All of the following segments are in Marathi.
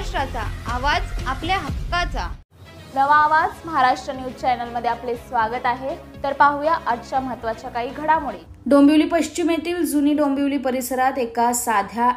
महाराष्ट्राचा आवाज, आपल्या हक्काचा. नवा आवाज महाराष्ट्र न्यूज चॅनलमध्ये आपले स्वागत आहे. तर पाहूया आजच्या महत्त्वाच्या काही घडामोडी. डोंबिवली पश्चिम येथील जुनी डोंबिवली परिसरात एका साध्या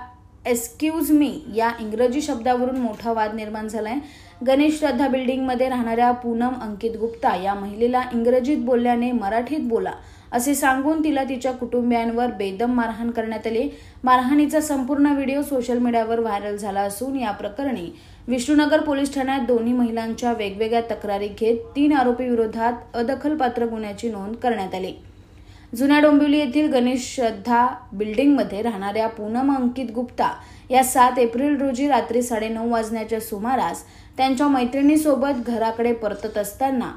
एक्सक्यूज मी या इंग्रजी शब्दावरून मोठा वाद निर्माण झालाय. गणेश श्रद्धा बिल्डिंगमध्ये राहणाऱ्या पूनम अंकित गुप्ता या महिलेला इंग्रजीत बोलल्याने मराठीत बोला असे सांगून तिला तिच्या कुटुंबियांवर बेदम मारहाण करण्यात आली. मारहाणीचा संपूर्ण व्हिडिओ सोशल मीडियावर व्हायरल झाला असून या प्रकरणी विष्णुनगर पोलीस ठाण्यात दोन्ही महिलांच्या वेगवेगळ्या तक्रारी घेत 3 आरोपी विरोधात अदखलपात्र गुन्ह्याची नोंद करण्यात आली. जुन्या डोंबिवली येथील गणेश श्रद्धा बिल्डिंगमध्ये राहणाऱ्या पूनम अंकित गुप्ता या 7 एप्रिल रोजी रात्री 9:30 वाजण्याच्या सुमारास त्यांच्या मैत्रिणीसोबत घराकडे परतत असताना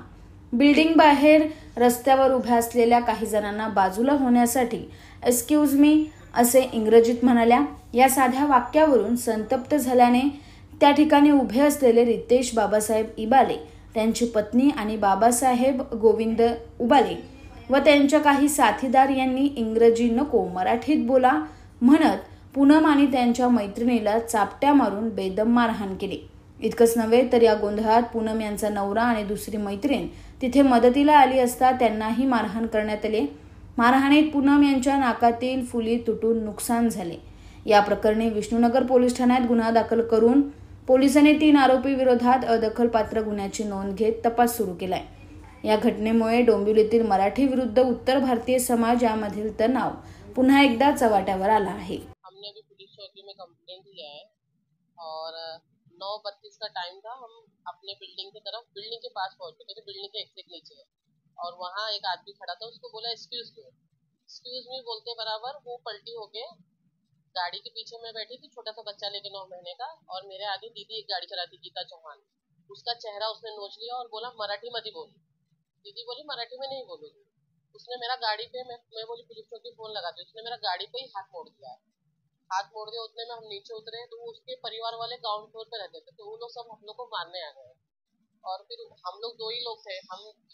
बिल्डिंग बाहेर रस्त्यावर उभ्या असलेल्या काही जणांना बाजूला होण्यासाठी एक्सक्यूज मी असे इंग्रजीत म्हणाल्या. या साध्या वाक्यावरून संतप्त झाल्याने त्या ठिकाणी उभे असलेले रितेश बाबासाहेब इबाले, त्यांची पत्नी आणि बाबासाहेब गोविंद उबाले व त्यांच्या काही साथीदार यांनी इंग्रजी नको मराठीत बोला म्हणत पूनम आणि त्यांच्या मैत्रिणीला चापट्या मारून बेदम मारहाण केली. इतकंच नव्हे तर या गोंधळात पूनम यांचा नवरा आणि दुसरी मैत्रीण तिथे मदतीला आली असता त्यांनाही मारहाण करण्यात आली. मारहाणीत पूनम यांच्या नाकातील फुली तुटून नुकसान झाले. या प्रकरणी विष्णुनगर पोलीस ठाण्यात गुन्हा दाखल करून पोलिसांनी 3 आरोपी विरोधात अदखलपात्र गुन्ह्याची नोंद घेत तपास सुरू केलाय. या घटनेमुळे डोंबिवलीतील मराठी विरुद्ध उत्तर भारतीय समाज यामधील तणाव पुन्हा एकदा चव्हाट्यावर आला आहे. हमने भी पुलिस चौकी में कंप्लेंट दिया है और 9:32 का टाइम था. हम अपने बिल्डिंग के पास पहुंच चुके थे. बिल्डिंग के एग्जैक्ट नीचे है और वहाँ एक आदमी खड़ा था. उसको बोला एक्सक्यूज मी बोलते बराबर वो पलटी होके गाड़ी के पीछे में बैठी थी, छोटा सा बच्चा लेके 9 महीने का, और मेरे आगे दीदी एक गाड़ी चलाती गीता चौहान. उसका चेहरा उसने नोच लिया और बोला मराठी मत ही बोली. दीदी बोली मराठी में नहीं बोलूंगी. उसने मेरा गाड़ी पे मैं बोली पुलिस चौकी फोन लगाती. उसने मेरा गाड़ी पे ही हाथ मोड़ दिया. हाथ मोड़ दिया. उतने में हम नीचे उतरे तो उसके परिवार वाले ग्राउंड फ्लोर पे रहते थे, तो वो लोग सब हम लोग को मारने आ गए. और फिर हम लोग 2 ही लोग थे.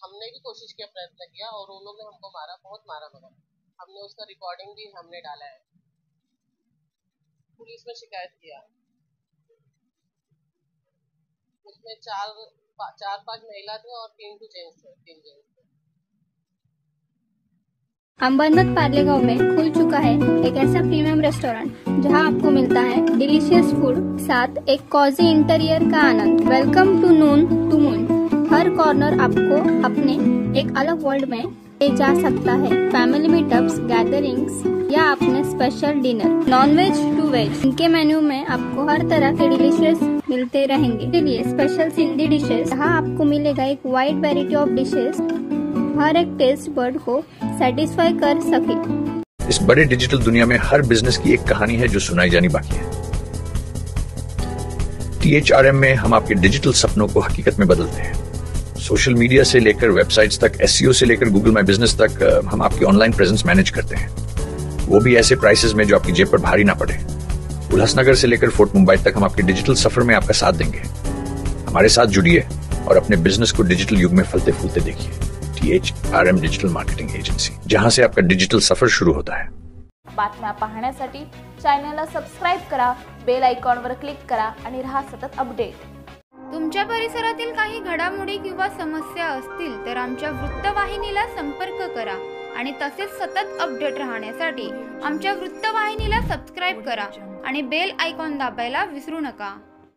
हमने भी कोशिश किया, प्रयत्न किया, और उन लोग ने हमको मारा, बहुत मारा. मगर हमने उसका रिकॉर्डिंग भी हमने डाला है, पुलिस में शिकायत किया. उसमें 4-5 महिला थे और 3 जेंट्स थे. 3 जेंट्स. अंबरनाथ पार्लेगांव में खुल चुका है एक ऐसा प्रीमियम रेस्टोरेंट जहां आपको मिलता है डिलीशियस फूड, साथ एक कॉजी इंटीरियर का आनंद. Welcome to noon to moon. हर कॉर्नर आपको अपने एक अलग वर्ल्ड में ले जा सकता है. फैमिली मीटअप्स, गैदरिंग्स या अपने special dinner, non veg to veg. इनके मेन्यू में आपको हर तरह के डिलीशियस मिलते रहेंगे. इसलिए स्पेशल सिंधी डिशेस, जहाँ आपको मिलेगा एक वाइड वैरायटी ऑफ डिशेस, हर एक टेस्ट बर्ड को सेटिस्फाई कर सके. इस बड़े डिजिटल दुनिया में हर बिजनेस की एक कहानी है जो सुनाई जानी बाकी है. THRM में हम आपके डिजिटल सपनों को हकीकत में बदलते हैं. सोशल मीडिया से लेकर वेबसाइट्स तक, SEO से लेकर गूगल माई बिजनेस तक, हम आपकी ऑनलाइन प्रेजेंस मैनेज करते हैं, वो भी ऐसे प्राइसेस में जो आपकी जेब पर भारी ना पड़े. उल्लासनगर से लेकर फोर्ट मुंबई तक हम आपके डिजिटल सफर में आपका साथ देंगे. हमारे साथ जुड़िए और अपने बिजनेस को डिजिटल युग में फलते फूलते देखिए. THRM डिजिटल मार्केटिंग एजेंसी, जहां से आपका डिजिटल सफर शुरू होता है. बातम्या पाहण्यासाठी चॅनलला सबस्क्राईब करा, बेल आयकॉनवर क्लिक करा आणि रहा सतत अपडेट. तुमच्या परिसरातील काही घडामोडी किंवा समस्या असतील तर आमच्या वृत्तवाहिनीला संपर्क करा आणि तसेच सतत अपडेट राहण्यासाठी आमच्या वृत्तवाहिनीला सबस्क्राईब करा आणि बेल आयकॉन दाबायला विसरू नका.